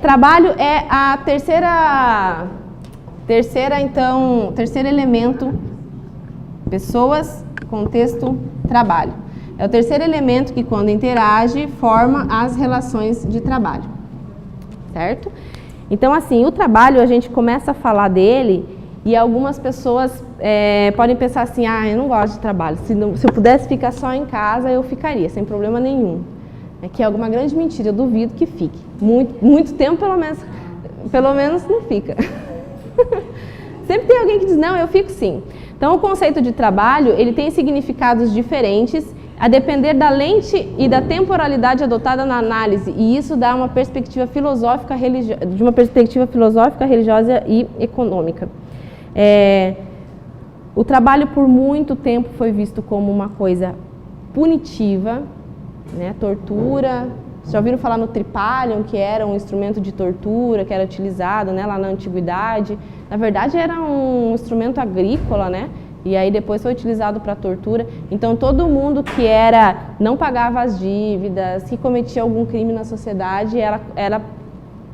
Trabalho é a terceiro elemento, pessoas, contexto, trabalho. É o terceiro elemento que, quando interage, forma as relações de trabalho, certo? Então, assim, o trabalho, a gente começa a falar dele e algumas pessoas podem pensar assim, eu não gosto de trabalho, se eu pudesse ficar só em casa, eu ficaria, sem problema nenhum. Que é alguma grande mentira, eu duvido que fique. Muito tempo, pelo menos não fica. Sempre tem alguém que diz, não, eu fico sim. Então, o conceito de trabalho, ele tem significados diferentes, a depender da lente e da temporalidade adotada na análise, e isso dá uma perspectiva filosófica, religiosa e econômica. O trabalho, por muito tempo, foi visto como uma coisa punitiva, né? Tortura. Vocês já ouviram falar no tripalium, que era um instrumento de tortura, que era utilizado, né, lá na antiguidade. Na verdade, era um instrumento agrícola, né? E aí depois foi utilizado para tortura. Então, todo mundo que não pagava as dívidas, que cometia algum crime na sociedade, era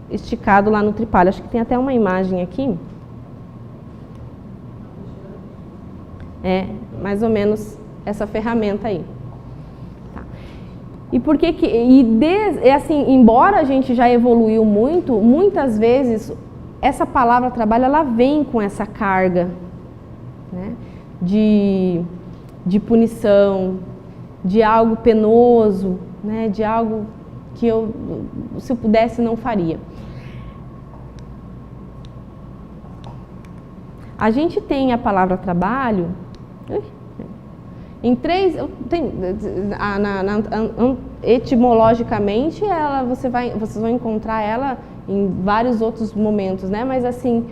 esticado lá no tripalium. Acho que tem até uma imagem aqui. Mais ou menos essa ferramenta aí. Tá. E por que assim, embora a gente já evoluiu muito, muitas vezes essa palavra trabalho, ela vem com essa carga, né? De punição, de algo penoso, né? De algo que se eu pudesse, não faria. A gente tem a palavra trabalho em três, etimologicamente, vocês vão encontrar ela em vários outros momentos, né? Mas assim,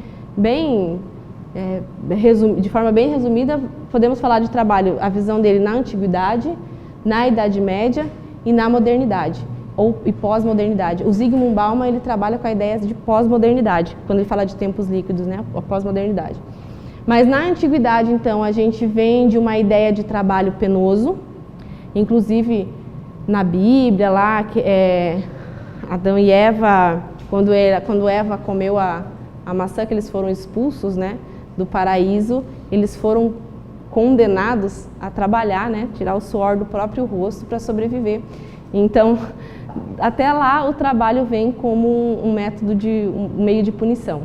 de forma bem resumida, podemos falar de trabalho, a visão dele na antiguidade, na Idade Média e na modernidade, e pós-modernidade. O Zygmunt Bauman, ele trabalha com a ideia de pós-modernidade, quando ele fala de tempos líquidos, né? A pós-modernidade. Mas na antiguidade, então, a gente vem de uma ideia de trabalho penoso, inclusive na Bíblia, lá, Adão e Eva, quando Eva comeu a maçã, que eles foram expulsos, né, do paraíso, eles foram condenados a trabalhar, né, tirar o suor do próprio rosto para sobreviver. Então, até lá, o trabalho vem como um meio de punição.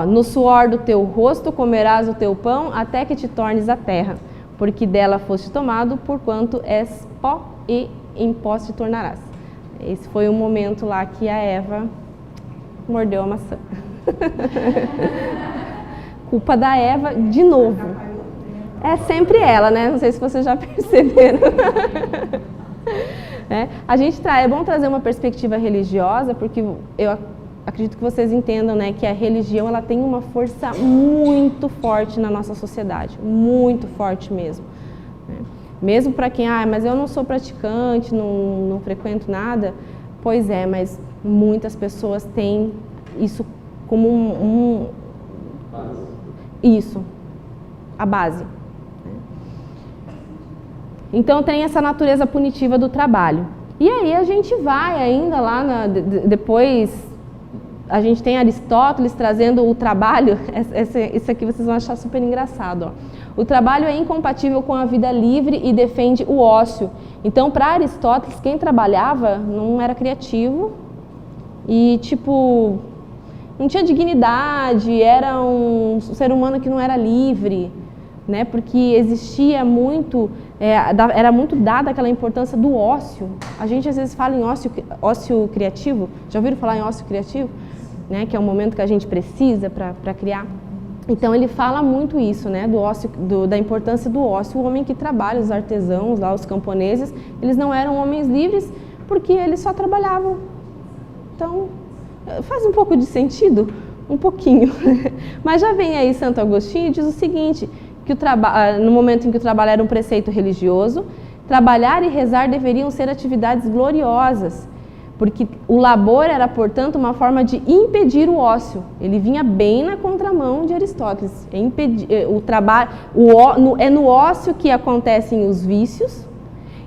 No suor do teu rosto comerás o teu pão até que te tornes a terra, porque dela foste tomado, porquanto és pó e em pó te tornarás. Esse foi o momento lá que a Eva mordeu a maçã. Culpa da Eva, de novo. É sempre ela, né? Não sei se vocês já perceberam. É bom trazer uma perspectiva religiosa, porque eu acredito que vocês entendam, né, que a religião, ela tem uma força muito forte na nossa sociedade, muito forte mesmo. Né? Mesmo para quem, mas eu não sou praticante, não frequento nada, pois é, mas muitas pessoas têm isso como a base. Então tem essa natureza punitiva do trabalho. E aí a gente vai ainda lá, depois a gente tem Aristóteles trazendo o trabalho, isso aqui vocês vão achar super engraçado. O trabalho é incompatível com a vida livre e defende o ócio. Então, para Aristóteles, quem trabalhava não era criativo e, não tinha dignidade, era um ser humano que não era livre, né? Porque existia muito, era muito dada aquela importância do ócio. A gente às vezes fala em ócio criativo, já ouviram falar em ócio criativo? Né, que é o momento que a gente precisa para criar. Então ele fala muito isso, né, do ócio, da importância do ócio. O homem que trabalha, os artesãos, lá, os camponeses, eles não eram homens livres porque eles só trabalhavam. Então faz um pouco de sentido, um pouquinho. Mas já vem aí Santo Agostinho e diz o seguinte, que no momento em que o trabalho era um preceito religioso, trabalhar e rezar deveriam ser atividades gloriosas, porque o labor era, portanto, uma forma de impedir o ócio. Ele vinha bem na contramão de Aristóteles. É no ócio que acontecem os vícios,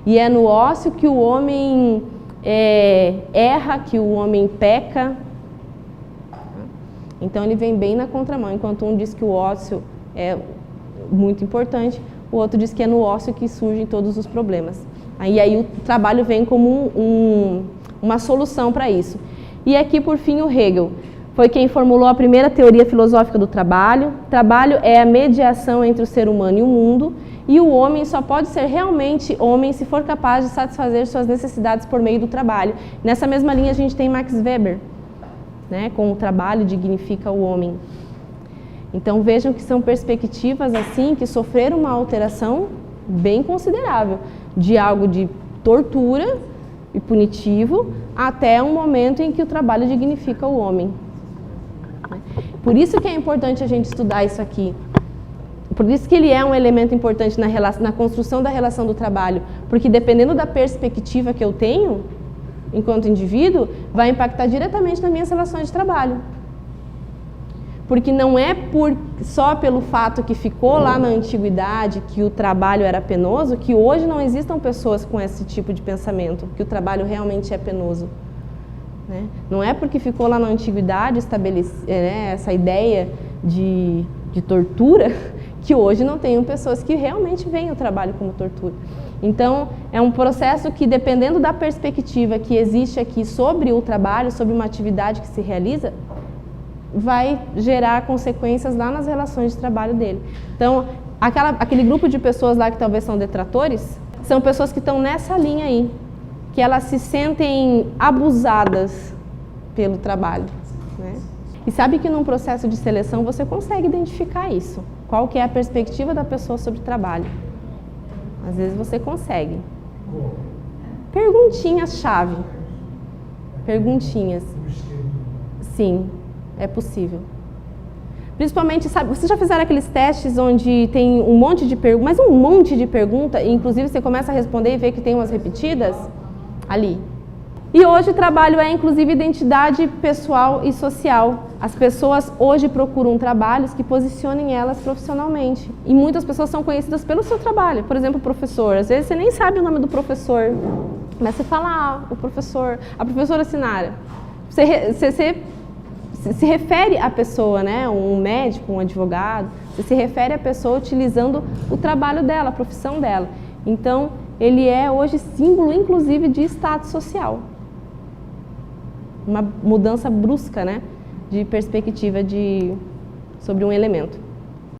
e é no ócio que o homem erra, que o homem peca. Então ele vem bem na contramão, enquanto um diz que o ócio é muito importante, o outro diz que é no ócio que surgem todos os problemas. Aí o trabalho vem como uma solução para isso. E aqui, por fim, o Hegel foi quem formulou a primeira teoria filosófica do trabalho. Trabalho é a mediação entre o ser humano e o mundo, e o homem só pode ser realmente homem se for capaz de satisfazer suas necessidades por meio do trabalho. Nessa mesma linha a gente tem Max Weber, né, com o trabalho dignifica o homem. Então vejam que são perspectivas assim que sofreram uma alteração bem considerável, de algo de tortura e punitivo até um momento em que o trabalho dignifica o homem. Por isso que é importante a gente estudar isso aqui. Por isso que ele é um elemento importante na construção da relação do trabalho, porque dependendo da perspectiva que eu tenho, enquanto indivíduo, vai impactar diretamente nas minhas relações de trabalho. Porque não é só pelo fato que ficou lá na antiguidade que o trabalho era penoso, que hoje não existam pessoas com esse tipo de pensamento, que o trabalho realmente é penoso. Né? Não é porque ficou lá na antiguidade essa ideia de tortura, que hoje não tenham pessoas que realmente veem o trabalho como tortura. Então, é um processo que, dependendo da perspectiva que existe aqui sobre o trabalho, sobre uma atividade que se realiza, vai gerar consequências lá nas relações de trabalho dele. Então, aquele grupo de pessoas lá que talvez são detratores, são pessoas que estão nessa linha aí, que elas se sentem abusadas pelo trabalho. Né? E sabe que num processo de seleção você consegue identificar isso. Qual que é a perspectiva da pessoa sobre o trabalho? Às vezes você consegue. Perguntinhas-chave. Perguntinhas. Sim, é possível. Principalmente, sabe, vocês já fizeram aqueles testes onde tem um monte de perguntas, mas um monte de perguntas, e inclusive você começa a responder e vê que tem umas repetidas? Ali. E hoje o trabalho é inclusive identidade pessoal e social. As pessoas hoje procuram trabalhos que posicionem elas profissionalmente. E muitas pessoas são conhecidas pelo seu trabalho. Por exemplo, o professor. Às vezes você nem sabe o nome do professor, mas você fala, o professor, a professora Sinara. Você se refere à pessoa, né? Um médico, um advogado. Você se refere à pessoa utilizando o trabalho dela, a profissão dela. Então, ele é hoje símbolo, inclusive, de status social. Uma mudança brusca, né, de perspectiva sobre um elemento.